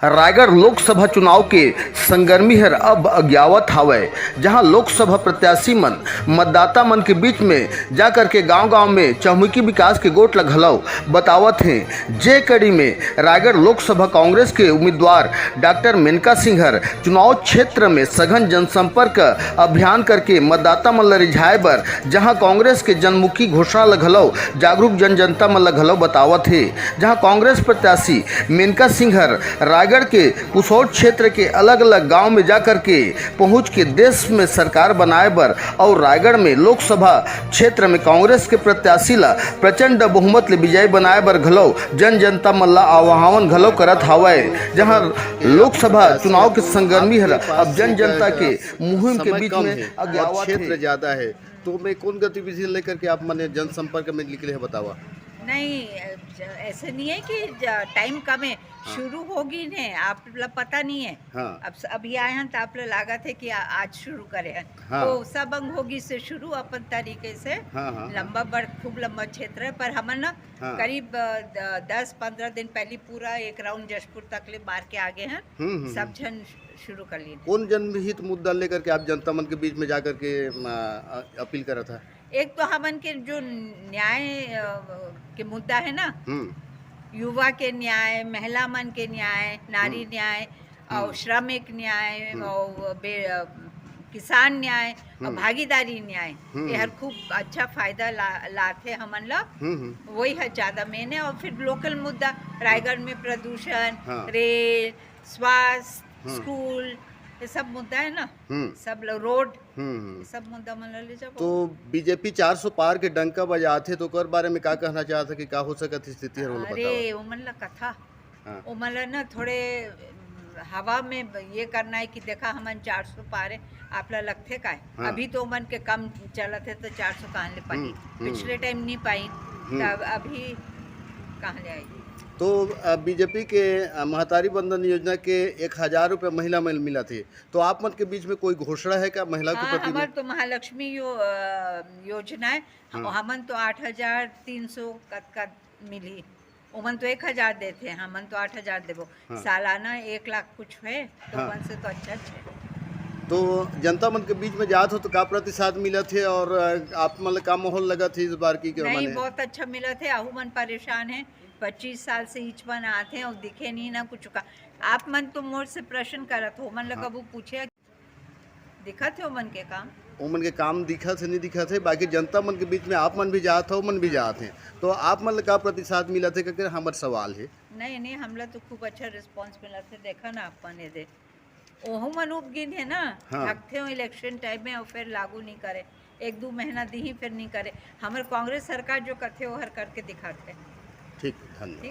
रायगढ़ लोकसभा चुनाव के संगर्मी हर अब अज्ञावत हावय, जहां लोकसभा प्रत्याशी मन मतदाता मन के बीच में जाकर के गांव-गांव में चहुमुखी विकास के गोट ल घलौ बतावत हैं। जे कड़ी में रायगढ़ लोकसभा कांग्रेस के उम्मीदवार डॉक्टर मेनका सिंह हर चुनाव क्षेत्र में सघन जनसंपर्क अभियान करके मतदाता मन ल रिझाए बर जहां कांग्रेस के जनमुखी घोषणा ल घलौ जागरूक जनता मन ल घलौ बतावत है। जहां कांग्रेस प्रत्याशी मेनका सिंह हर रायगढ़ के कुसौड़ क्षेत्र के अलग अलग गांव में जाकर के पहुंच के देश में सरकार बनाए बर और रायगढ़ में लोकसभा क्षेत्र में कांग्रेस के प्रत्याशी ला प्रचंड बहुमत ले विजय बनाए बर घलो जनता मन ला आह्वान घलो करत हावय। जहां लोकसभा चुनाव के संगर्मी हर अब जनता के मुहिम के बीच में अज्ञावत क्षेत्र ज्यादा है, तो मैं कौन गतिविधि लेकर के आप मैंने जनसंपर्क में निकले हैं बतावा? नहीं, ऐसे नहीं है कि टाइम कम है। शुरू होगी ने आप लोग पता नहीं है। हाँ। अब अभी आए हैं तो आप लोग लागत है कि आज शुरू करें हैं। हाँ। तो सब अंग होगी से शुरू अपन तरीके से। हाँ, हाँ। लंबा बड़ खूब लंबा क्षेत्र है, पर हम ना हाँ। करीब 10-15 दिन पहले पूरा एक राउंड जशपुर तक ले मार के आगे हैं। सब जन शुरू कर लिए। कौन जनहित मुद्दा लेकर के आप जनता मन के बीच में जाकर के अपील करा था? एक तो हमन के जो न्याय के मुद्दा है ना, युवा के न्याय, महिला मन के न्याय, नारी न्याय और श्रमिक न्याय और किसान न्याय और भागीदारी न्याय, ये हर खूब अच्छा फायदा लाते हमन ला। वही है ज्यादा मेन है। और फिर लोकल मुद्दा रायगढ़ में प्रदूषण, रेल, स्वास्थ्य, स्कूल, ये सब मुद्दा है ना, सब रोड, सब मुद्दा मन ले जाओ। तो बीजेपी 400 पार के डंका बजाते तो कर बारे में का कहना चाहता कि का हो सकत स्थिति है? अरे उमन ला कथा, उमन ला ना थोड़े हवा में ये करना है कि देखा हमन 400 पार है, आप ला लगते का है। अभी तो उमन के कम चलत है तो 400 कहाँ ले पाई, पिछले टाइम नहीं पाई, तब अभी कहाँ ले आएगी। तो बीजेपी के महतारी बंधन योजना के 1000 रुपये महिला में मिला थे, तो आप मन के बीच में कोई घोषणा है क्या महिला के प्रति? हमारे तो महालक्ष्मी योजना है। हमन तो 8300 का मिली, उमन तो 1000 देते हैं, हमन तो 8000 देवो। सालाना 1 लाख कुछ है, तो उमन से तो अच्छा है। तो जनता मन के बीच में जात हो तो का प्रतिशत मिला थे और आप मन का माहौल लगा थे इस बार की? नहीं, बहुत अच्छा मिला थे। आहू मन परेशान है, 25 साल से ईच मन आते हैं और दिखे नहीं ना कुछ का। आप मन तो मोर से प्रश्न करत हो, मन लगा वो पूछे दिखा थे मन के काम, उमन के काम दिखा थे नहीं दिखा थे, बाकी जनता मन के बीच में आप मन भी जात हो, मन भी जाते हैं, तो आप मन का प्रतिशत मिला थे करके हमारा सवाल है। नहीं, हमला तो खूब अच्छा रिस्पांस मिला थे। देखा ना अपन ये दे ओहू मन उपगिन है ना, थकते हो इलेक्शन टाइम में और फिर लागू नहीं करे, 1-2 महीना दी ही फिर नहीं करे। हमारे कांग्रेस सरकार जो करते वो हर करके दिखाते। ठीक, धन्यवाद।